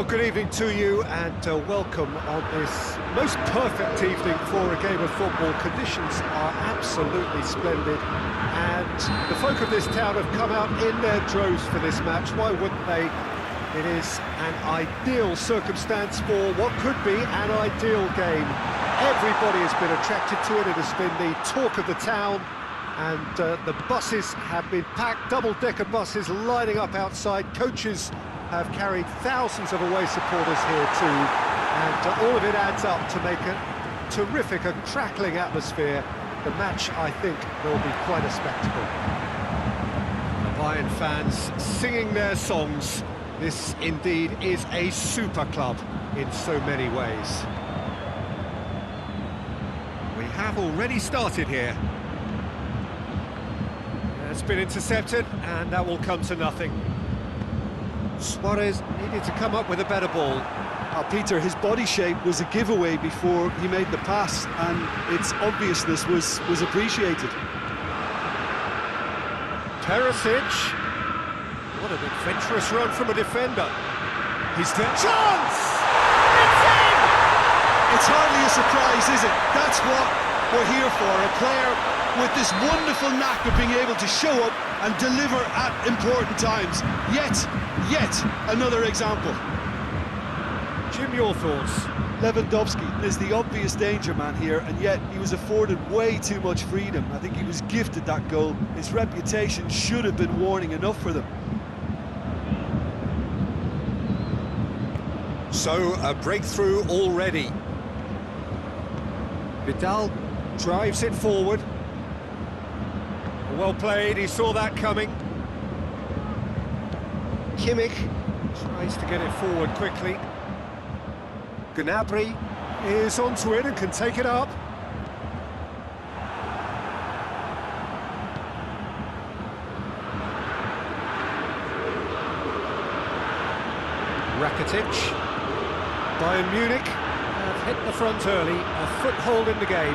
Well, good evening to you and welcome on this most perfect evening for a game of football. Conditions are absolutely splendid and the folk of this town have come out in their droves for this match. Why wouldn't they? It is an ideal circumstance for what could be an ideal game. Everybody has been attracted to it. It has been the talk of the town, and the buses have been packed, double-decker buses lining up outside. Coaches have carried thousands of away supporters here too, and all of it adds up to make a terrific, a crackling atmosphere. The match, I think, will be quite a spectacle. The Bayern fans singing their songs. This indeed is a super club in so many ways. We have already started here. It's been intercepted, and that will come to nothing. Suarez needed to come up with a better ball. Peter, his body shape was a giveaway before he made the pass, and its obviousness was appreciated. Perisic. What an adventurous run from a defender. He's the chance! It's in! It's hardly a surprise, is it? That's what we're here for, a player with this wonderful knack of being able to show up and deliver at important times. Yet another example. Jim, your thoughts? Lewandowski is the obvious danger man here, and yet he was afforded way too much freedom. I think he was gifted that goal. His reputation should have been warning enough for them. So, a breakthrough already. Vidal drives it forward. Well played, he saw that coming. Kimmich tries to get it forward quickly. Gnabry is onto it and can take it up. Rakitic. Bayern Munich have hit the front early, a foothold in the game.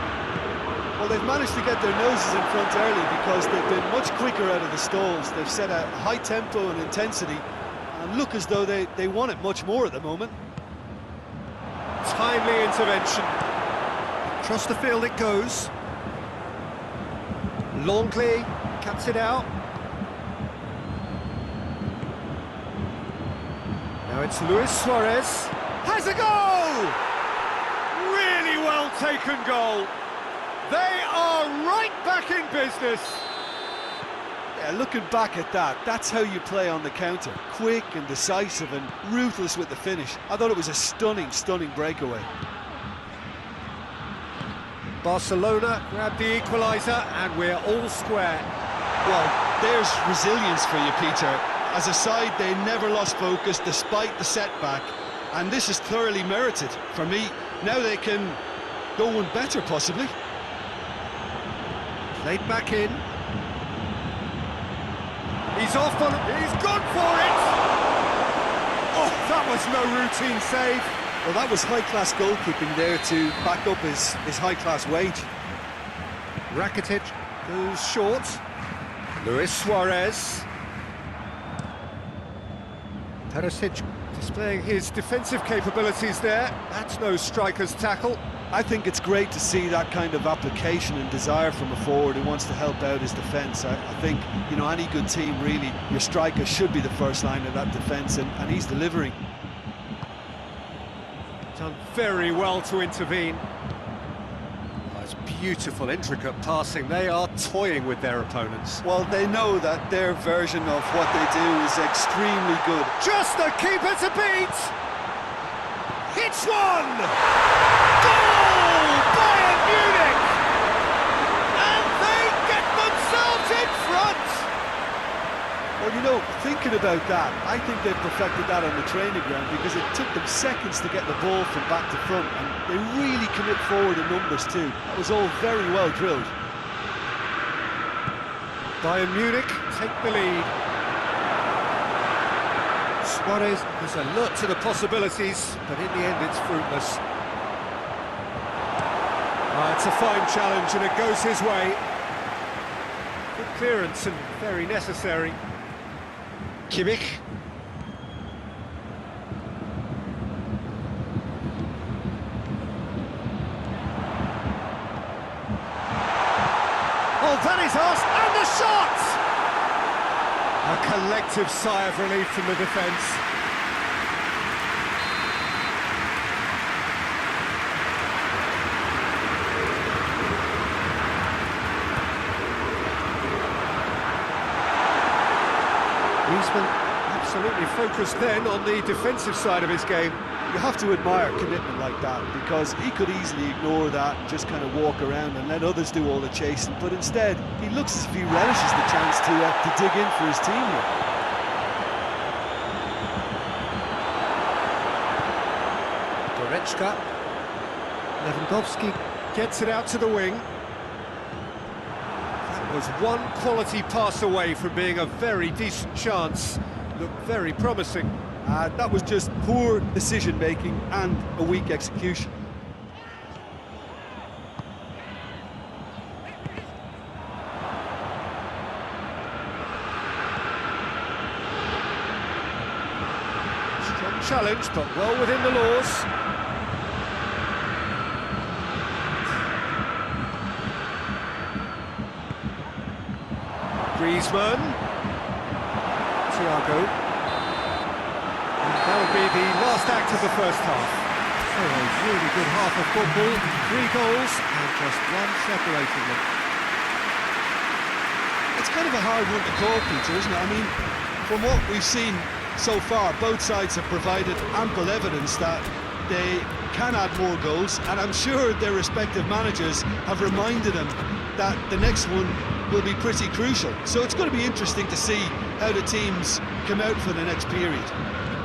Well, they've managed to get their noses in front early because they've been much quicker out of the stalls. They've set a high tempo and intensity and look as though they want it much more at the moment. Timely intervention. Across the field it goes. Longley cuts it out. Now it's Luis Suarez. Has a goal! Really well taken goal. They are right back in business. Yeah, looking back at that, that's how you play on the counter. Quick and decisive and ruthless with the finish. I thought it was a stunning breakaway. Barcelona grab the equaliser and we're all square. Well, there's resilience for you, Peter. As a side, they never lost focus despite the setback, and this is thoroughly merited. For me, now they can go one better, possibly. Played back in. He's off on it. He's gone for it! Oh, that was no routine save. Well, that was high-class goalkeeping there to back up his high-class wage. Rakitic goes short. Luis Suarez. Perisic displaying his defensive capabilities there. That's no striker's tackle. I think it's great to see that kind of application and desire from a forward who wants to help out his defence. I think, you know, any good team, really, your striker should be the first line of that defence, and he's delivering. Done very well to intervene. Oh, it's beautiful, intricate passing. They are toying with their opponents. Well, they know that their version of what they do is extremely good. Just the keeper to beat! Hits one! Goal! Bayern Munich! And they get themselves in front! Well, you know, thinking about that, I think they've perfected that on the training ground because it took them seconds to get the ball from back to front, and they really commit forward in numbers too. That was all very well drilled. Bayern Munich take the lead. Suarez is alert to the possibilities, but in the end it's fruitless. It's a fine challenge and it goes his way. Good clearance and very necessary. Kimmich. Well, that is us, and the shot! A collective sigh of relief from the defence. Griezmann absolutely focused then on the defensive side of his game. You have to admire commitment like that, because he could easily ignore that and just kind of walk around and let others do all the chasing, but instead he looks as if he relishes the chance to dig in for his team here. Goretzka. Lewandowski gets it out to the wing. That was one quality pass away from being a very decent chance. Looked very promising. That was just poor decision-making and a weak execution. Strong challenge, but well within the laws. Griezmann. Thiago. That would be the last act of the first half. So a really good half of football, 3 goals and just one separating them. It's kind of a hard one to call, Peter, isn't it? I mean, from what we've seen so far, both sides have provided ample evidence that they can add more goals, and I'm sure their respective managers have reminded them that the next one will be pretty crucial. So it's going to be interesting to see how the teams come out for the next period.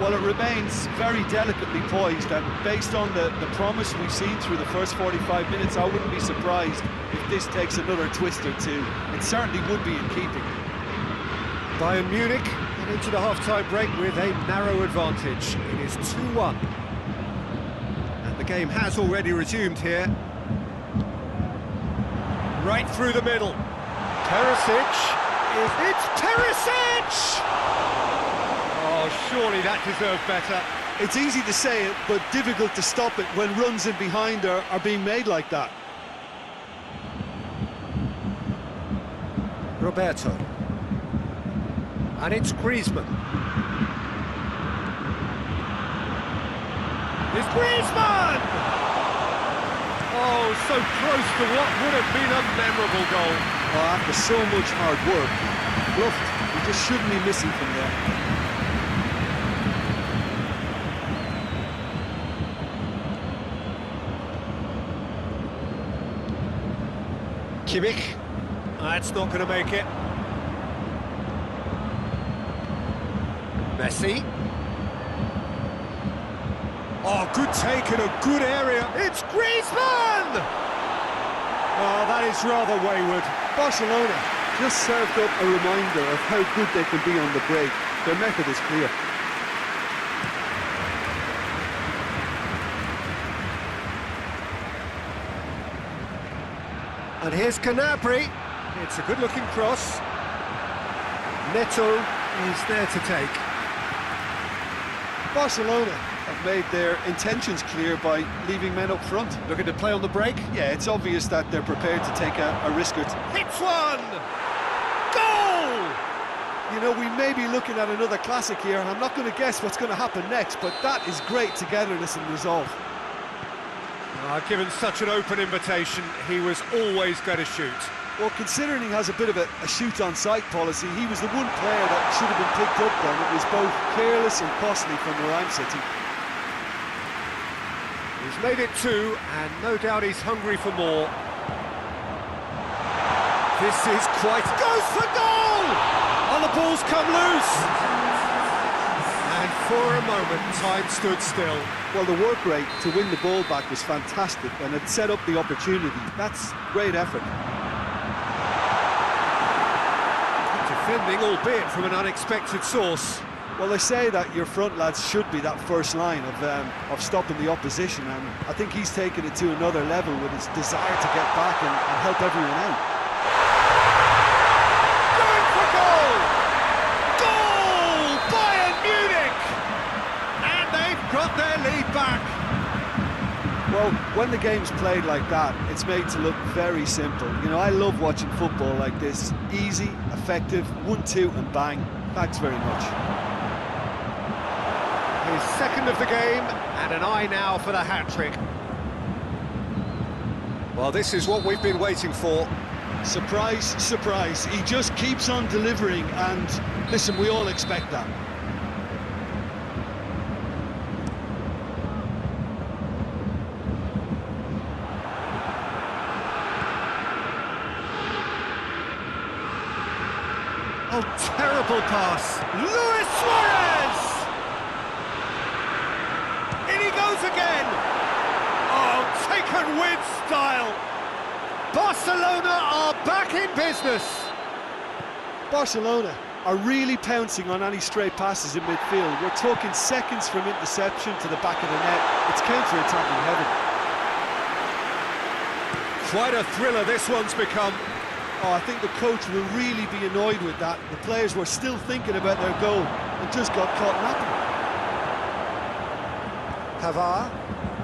Well, it remains very delicately poised, and based on the promise we've seen through the first 45 minutes, I wouldn't be surprised if this takes another twist or two. It certainly would be in keeping. Bayern Munich and into the half-time break with a narrow advantage. It is 2-1. And the game has already resumed here. Right through the middle. Perisic. It's Perisic! Oh, surely that deserved better. It's easy to say it, but difficult to stop it when runs in behind are being made like that. Roberto. And it's Griezmann. It's Griezmann! Oh, so close to what would have been a memorable goal. Oh, after so much hard work, bluffed. He just shouldn't be missing from there. Kimmich, that's not going to make it. Messi. Oh, good take in a good area. It's Griezmann! Oh, that is rather wayward. Barcelona just served up a reminder of how good they can be on the break. Their method is clear. And here's Gnabry. It's a good-looking cross. Neto is there to take. Barcelona have made their intentions clear by leaving men up front. Looking to play on the break. Yeah, it's obvious that they're prepared to take a risk or two. Hits one! Goal! You know, we may be looking at another classic here, and I'm not going to guess what's going to happen next, but that is great togetherness and resolve. Given such an open invitation, he was always going to shoot. Well, considering he has a bit of a shoot-on-sight policy, he was the one player that should have been picked up then. It was both careless and costly from where I'm sitting. He's made it 2, and no doubt he's hungry for more. This is quite... Goes for goal! And the ball's come loose! And for a moment, time stood still. Well, the work rate to win the ball back was fantastic, and it set up the opportunity. That's great effort. Defending, albeit from an unexpected source. Well, they say that your front lads should be that first line of stopping the opposition, and I think he's taken it to another level with his desire to get back and help everyone out. Going for goal! Goal! Bayern Munich! And they've got their lead back. Well, when the game's played like that, it's made to look very simple. You know, I love watching football like this. Easy, effective, 1-2 and bang. Thanks very much. His second of the game, and an eye now for the hat-trick. Well, this is what we've been waiting for. Surprise, surprise. He just keeps on delivering, and listen, we all expect that. Oh, terrible pass. Luis Suarez! In he goes again. Oh, taken with style. Barcelona are back in business. Barcelona are really pouncing on any stray passes in midfield. We're talking seconds from interception to the back of the net. It's counter-attacking heaven. Quite a thriller this one's become. Oh, I think the coach will really be annoyed with that. The players were still thinking about their goal and just got caught napping. Pavard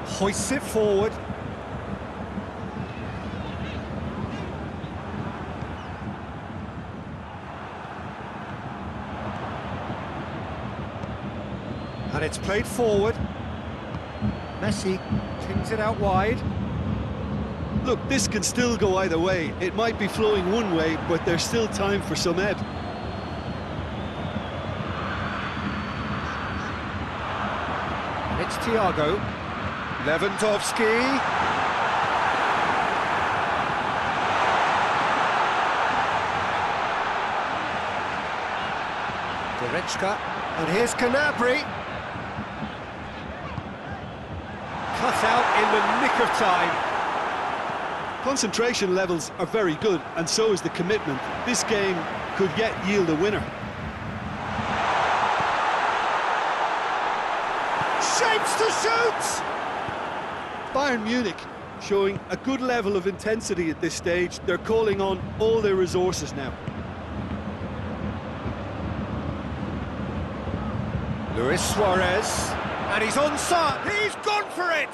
hoists it forward. And it's played forward. Messi tings it out wide. Look, this can still go either way. It might be flowing one way, but there's still time for some ebb. It's Thiago. Lewandowski. Goretzka. And here's Canabry. Cut out in the nick of time. Concentration levels are very good, and so is the commitment. This game could yet yield a winner. Shapes to shoot! Bayern Munich showing a good level of intensity at this stage. They're calling on all their resources now. Luis Suarez, and he's onside. He's gone for it!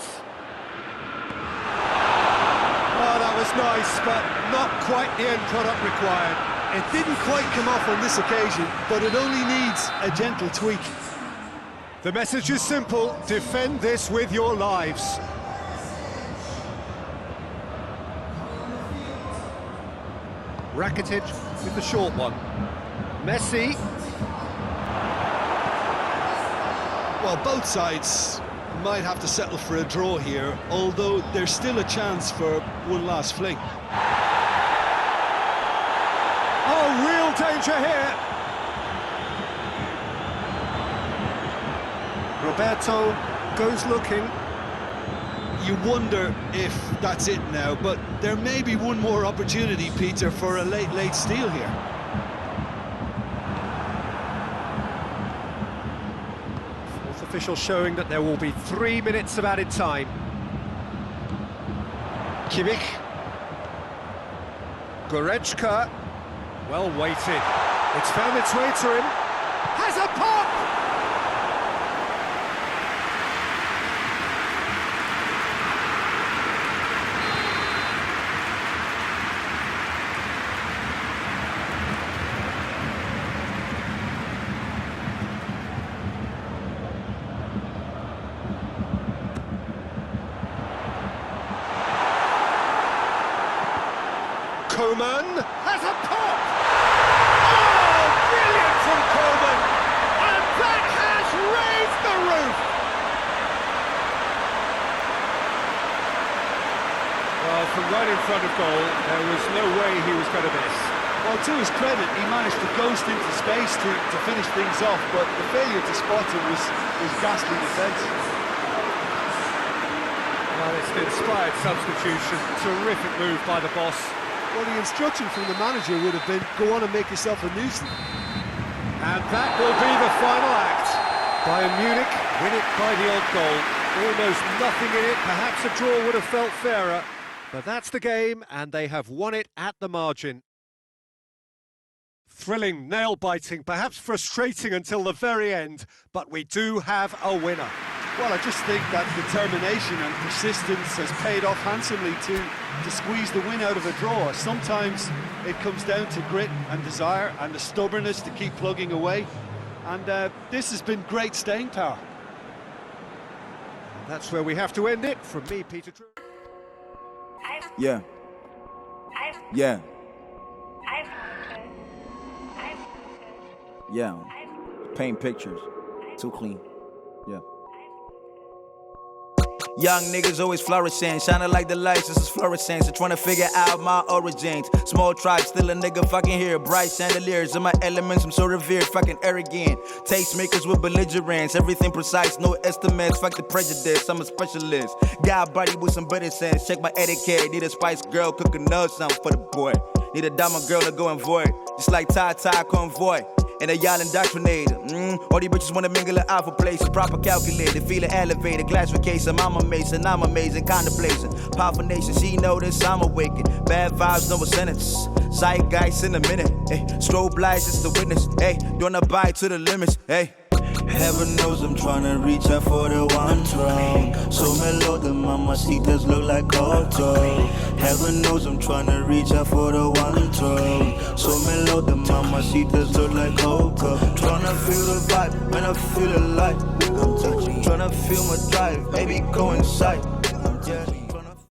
Oh, that was nice, but not quite the end product required. It didn't quite come off on this occasion, but it only needs a gentle tweak. The message is simple: defend this with your lives. Rakitic with the short one. Messi. Well, both sides might have to settle for a draw here, although there's still a chance for one last fling. Oh, real danger here. Roberto goes looking. You wonder if that's it now, but there may be one more opportunity, Peter, for a late steal here. Fourth official showing that there will be 3 minutes of added time. Kimmich. Goretzka. Well weighted. It's found its way to him. Has a pop! Coman has a pop! Oh, brilliant from Coman! And that has raised the roof! Well, from right in front of goal, there was no way he was going to miss. Well, to his credit, he managed to ghost into space to finish things off, but the failure to spot him was ghastly defence. Well, it's an inspired substitution. Terrific move by the boss. Well, the instruction from the manager would have been, go on and make yourself a nuisance. And that will be the final act. Bayern Munich win it by the odd goal. Almost nothing in it. Perhaps a draw would have felt fairer. But that's the game, and they have won it at the margin. Thrilling, nail-biting, perhaps frustrating until the very end, but we do have a winner. Well, I just think that determination and persistence has paid off handsomely to squeeze the win out of a draw. Sometimes it comes down to grit and desire and the stubbornness to keep plugging away. And this has been great staying power. And that's where we have to end it. From me, Peter True. Yeah. Yeah. Yeah. Paint pictures. Too clean. Yeah. Young niggas always flourishing, shining like the lights, this is fluorescence. They're trying to figure out my origins. Small tribe, still a nigga fucking here. Bright chandeliers, in my elements, I'm so revered, fucking arrogant. Tastemakers with belligerence, everything precise, no estimates. Fuck the prejudice, I'm a specialist. Got a body with some better sense, check my etiquette. Need a spice girl, cooking up something for the boy. Need a diamond girl to go and void, just like Ty Convoy. And a y'all indoctrinated. All these bitches wanna mingle it out for places. Proper calculated, feeling elevated. Classification, I'm amazing, I'm amazing, contemplation. Powerful nation, she notice I'm awakened. Bad vibes, no sentence. Zeitgeist in a minute. Ay. Strobe lights, just the witness. Hey, doing a bite to the limits. Hey. Heaven knows I'm tryna reach out for the one throne. So mellow, the mamacitas look like auto. Heaven knows I'm tryna reach out for the one throne. So mellow, the mamacitas look like auto. Tryna feel the vibe when I feel the light. I'm touching. Tryna feel my drive, baby, go inside.